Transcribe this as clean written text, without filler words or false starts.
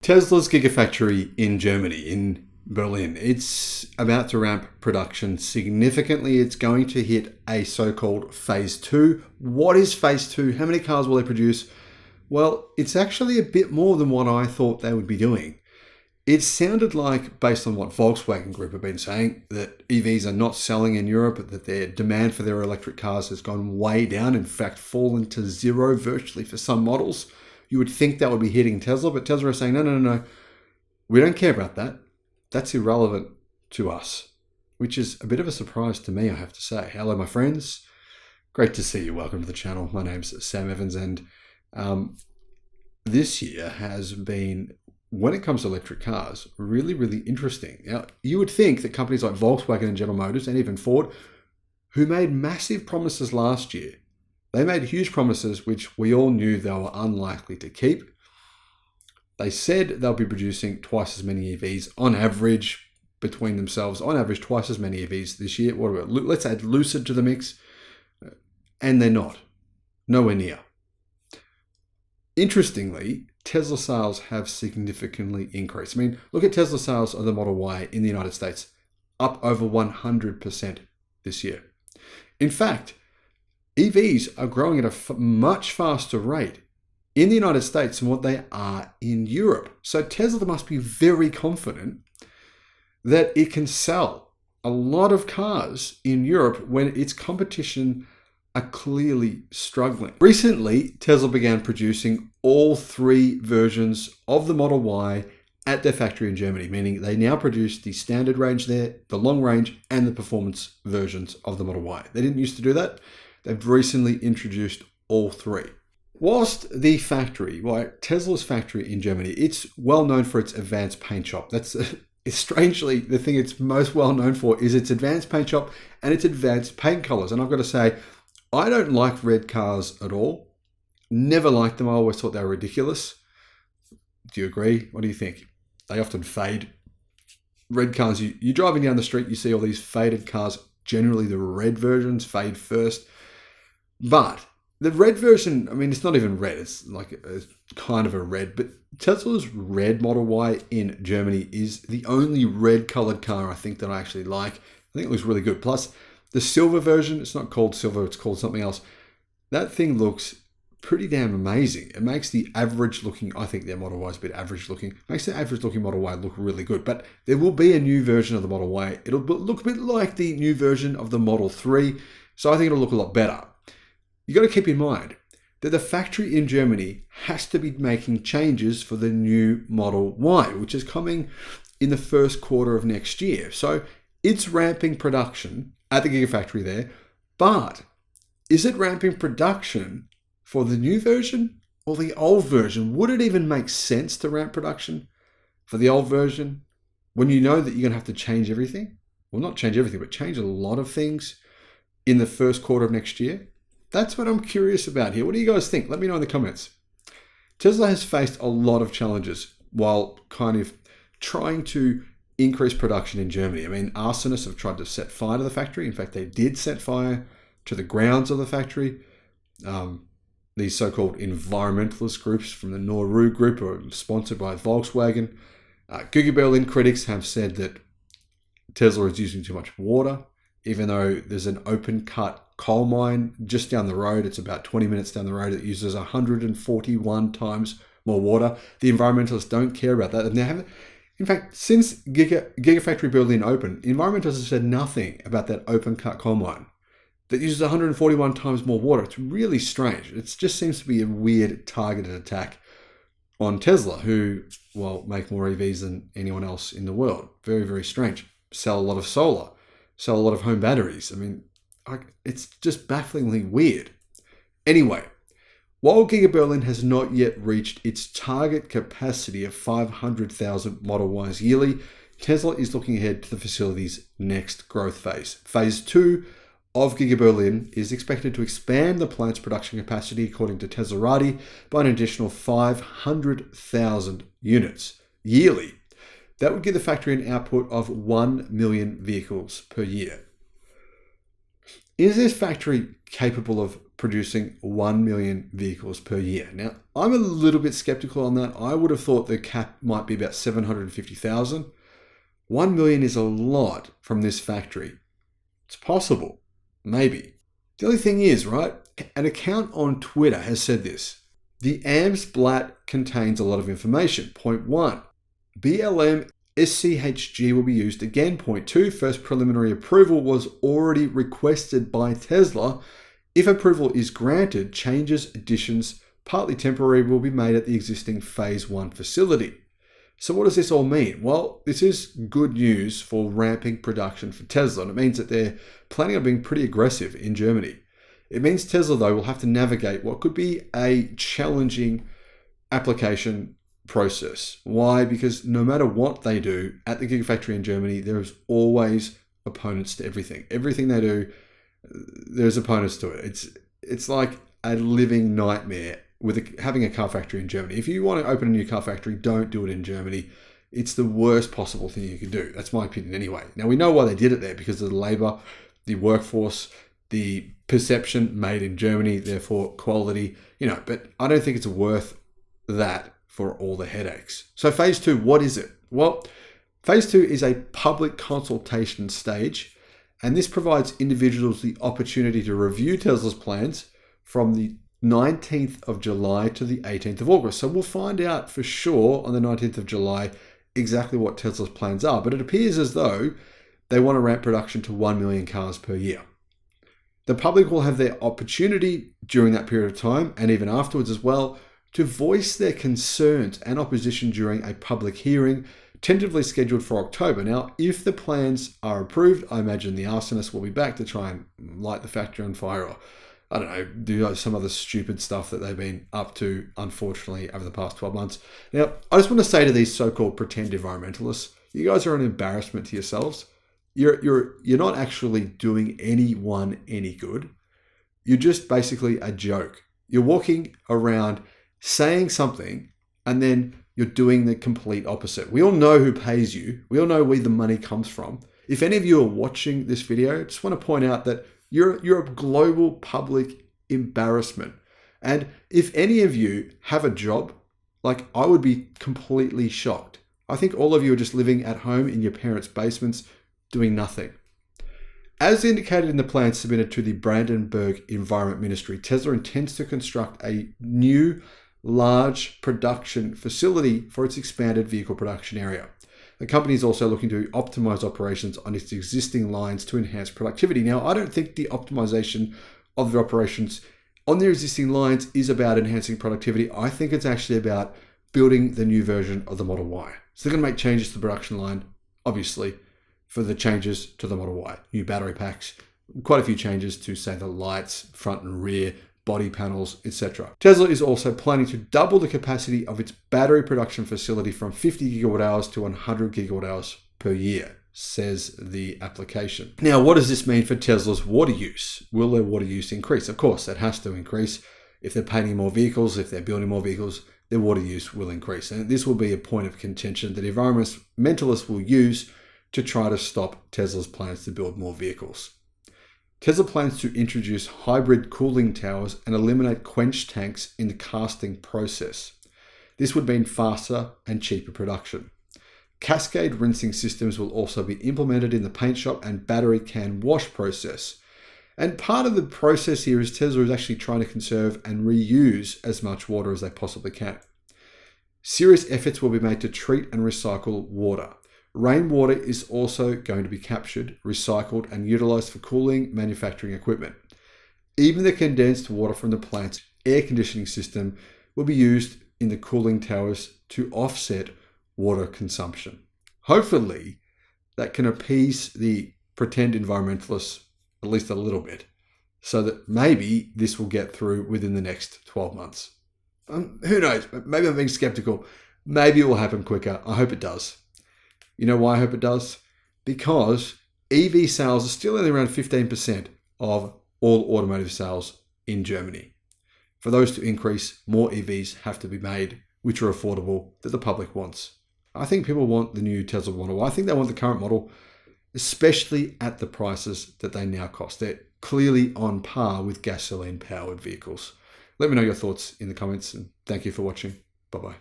Tesla's Gigafactory in Germany, in Berlin, it's about to ramp production significantly. It's going to hit a so-called phase 2. What is phase 2? How many cars will they produce? Well, it's actually a bit more than what I thought they would be doing. It sounded like, based on what Volkswagen Group have been saying, that EVs are not selling in Europe, that their demand for their electric cars has gone way down, in fact, fallen to zero virtually for some models. You would think that would be hitting Tesla, but Tesla are saying, no. We don't care about that. That's irrelevant to us, which is a bit of a surprise to me, I have to say. Hello, my friends. Great to see you. Welcome to the channel. My name's Sam Evans, and this year has been, when it comes to electric cars, really, really interesting. Now, you would think that companies like Volkswagen and General Motors and even Ford, who made massive promises last year, they made huge promises which we all knew they were unlikely to keep. They said they'll be producing twice as many EVs on average between themselves, on average twice as many EVs this year. What about, let's add Lucid to the mix, and they're not, nowhere near. Interestingly, Tesla sales have significantly increased. I mean, look at Tesla sales of the Model Y in the United States, up over 100% this year. In fact, EVs are growing at a much faster rate in the United States than what they are in Europe. So Tesla must be very confident that it can sell a lot of cars in Europe when its competition are clearly struggling. Recently, Tesla began producing all 3 versions of the Model Y at their factory in Germany, meaning they now produce the standard range there, the long range, and the performance versions of the Model Y. They didn't used to do that. They've recently introduced all 3. Whilst the factory, Tesla's factory in Germany, it's well known for its advanced paint shop. That's strangely the thing it's most well known for is its advanced paint shop and its advanced paint colors. And I've got to say, I don't like red cars at all. Never liked them. I always thought they were ridiculous. Do you agree? What do you think? They often fade. Red cars, you're driving down the street, you see all these faded cars. Generally, the red versions fade first. But the red version, I mean, it's not even red. It's like a kind of a red. But Tesla's red Model Y in Germany is the only red colored car I think that I actually like. I think it looks really good. Plus, the silver version, it's not called silver, it's called something else. That thing looks pretty damn amazing. It makes the average looking, I think their Model Y is a bit average looking, makes the average looking Model Y look really good. But there will be a new version of the Model Y. It'll look a bit like the new version of the Model 3. So I think it'll look a lot better. You got to keep in mind that the factory in Germany has to be making changes for the new Model Y, which is coming in the first quarter of next year. So it's ramping production at the Gigafactory there, but is it ramping production for the new version or the old version? Would it even make sense to ramp production for the old version when you know that you're going to have to change everything? Well, not change everything, but change a lot of things in the first quarter of next year? That's what I'm curious about here. What do you guys think? Let me know in the comments. Tesla has faced a lot of challenges while kind of trying to increase production in Germany. I mean, arsonists have tried to set fire to the factory. In fact, they did set fire to the grounds of the factory. These so-called environmentalist groups from the Nauru group are sponsored by Volkswagen. Giga Berlin critics have said that Tesla is using too much water, even though there's an open-cut coal mine just down the road. It's about 20 minutes down the road. It uses 141 times more water. The environmentalists don't care about that. And they haven't. In fact, since Gigafactory Berlin opened, environmentalists have said nothing about that open-cut coal mine that uses 141 times more water. It's really strange. It just seems to be a weird targeted attack on Tesla, who, well, make more EVs than anyone else in the world. Very, very strange. Sell a lot of solar, sell a lot of home batteries. I mean, it's just bafflingly weird. Anyway, while Giga Berlin has not yet reached its target capacity of 500,000 Model Ys yearly, Tesla is looking ahead to the facility's next growth phase. Phase 2 of Giga Berlin is expected to expand the plant's production capacity, according to Teslarati, by an additional 500,000 units yearly. That would give the factory an output of 1 million vehicles per year. Is this factory capable of producing 1 million vehicles per year. Now, I'm a little bit skeptical on that. I would have thought the cap might be about 750,000. 1 million is a lot from this factory. It's possible, maybe. The only thing is, right, an account on Twitter has said this. The AMS-BLAT contains a lot of information. Point 1, BLM SCHG will be used again. Point 2, first preliminary approval was already requested by Tesla. If approval is granted, changes, additions, partly temporary, will be made at the existing phase 1 facility. So what does this all mean? Well, this is good news for ramping production for Tesla, and it means that they're planning on being pretty aggressive in Germany. It means Tesla, though, will have to navigate what could be a challenging application process. Why? Because no matter what they do at the Gigafactory in Germany, there is always opponents to everything. Everything they do, there's opponents to it. It's like a living nightmare with having a car factory in Germany. If you want to open a new car factory, don't do it in Germany. It's the worst possible thing you can do. That's my opinion anyway. Now, we know why they did it there, because of the labor, the workforce, the perception made in Germany, therefore quality, but I don't think it's worth that for all the headaches. So phase 2, what is it? Well, phase 2 is a public consultation stage, and this provides individuals the opportunity to review Tesla's plans from the 19th of July to the 18th of August. So we'll find out for sure on the 19th of July exactly what Tesla's plans are, but it appears as though they want to ramp production to 1 million cars per year. The public will have their opportunity during that period of time, and even afterwards as well, to voice their concerns and opposition during a public hearing, tentatively scheduled for October. Now, if the plans are approved, I imagine the arsonists will be back to try and light the factory on fire, or I don't know, do some other stupid stuff that they've been up to, unfortunately, over the past 12 months. Now, I just want to say to these so-called pretend environmentalists, you guys are an embarrassment to yourselves. You're not actually doing anyone any good. You're just basically a joke. You're walking around saying something, and then you're doing the complete opposite. We all know who pays you. We all know where the money comes from. If any of you are watching this video, I just want to point out that you're a global public embarrassment. And if any of you have a job, I would be completely shocked. I think all of you are just living at home in your parents' basements doing nothing. As indicated in the plan submitted to the Brandenburg Environment Ministry, Tesla intends to construct a new large production facility for its expanded vehicle production area. The company is also looking to optimize operations on its existing lines to enhance productivity. Now, I don't think the optimization of the operations on their existing lines is about enhancing productivity. I think it's actually about building the new version of the Model Y. So they're going to make changes to the production line, obviously, for the changes to the Model Y. New battery packs, quite a few changes to, say, the lights, front and rear, body panels, etc. Tesla is also planning to double the capacity of its battery production facility from 50 gigawatt hours to 100 gigawatt hours per year, says the application. Now, what does this mean for Tesla's water use? Will their water use increase? Of course, that has to increase. If they're painting more vehicles, if they're building more vehicles, their water use will increase. And this will be a point of contention that environmentalists will use to try to stop Tesla's plans to build more vehicles. Tesla plans to introduce hybrid cooling towers and eliminate quench tanks in the casting process. This would mean faster and cheaper production. Cascade rinsing systems will also be implemented in the paint shop and battery can wash process. And part of the process here is Tesla is actually trying to conserve and reuse as much water as they possibly can. Serious efforts will be made to treat and recycle water. Rainwater is also going to be captured, recycled, and utilized for cooling manufacturing equipment. Even the condensed water from the plant's air conditioning system will be used in the cooling towers to offset water consumption. Hopefully, that can appease the pretend environmentalists at least a little bit, so that maybe this will get through within the next 12 months. Who knows? Maybe I'm being skeptical. Maybe it will happen quicker. I hope it does. You know why I hope it does? Because EV sales are still only around 15% of all automotive sales in Germany. For those to increase, more EVs have to be made, which are affordable, that the public wants. I think people want the new Tesla model. I think they want the current model, especially at the prices that they now cost. clearly on par with gasoline-powered vehicles. Let me know your thoughts in the comments, and thank you for watching. Bye-bye.